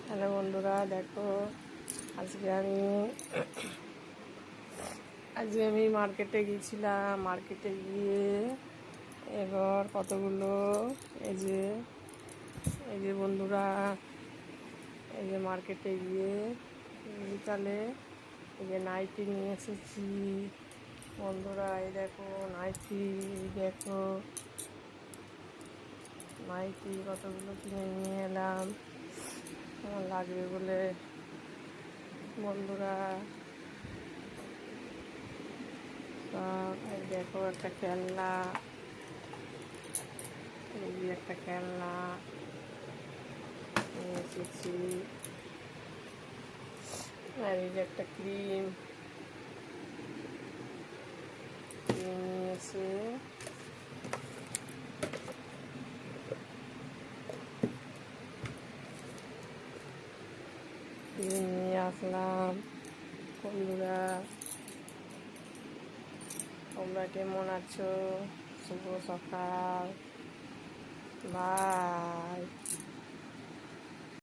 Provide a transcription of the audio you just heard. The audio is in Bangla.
হ্যালো বন্ধুরা, দেখো আজকে আমি মার্কেটে গিয়েছিলাম। মার্কেটে গিয়ে এবার কতগুলো এই যে বন্ধুরা, এই যে মার্কেটে গিয়ে বিকালে এই যে নাইটি নিয়ে এসেছি বন্ধুরা। এই দেখো নাইটি, দেখো নাইটি কতগুলো কিনে নিয়ে এলাম আমার লাগবে বলে বন্ধুরা। এই দেখো একটা খেলনা, এই যে একটা খেলনা নিয়ে এসেছি। আর এই যে একটা ক্রিম নিয়ে এসে ক্রিম নিয়ে আসলাম বন্ধুরা। তোমরা কেমন আছো? শুভ সকাল, বাই।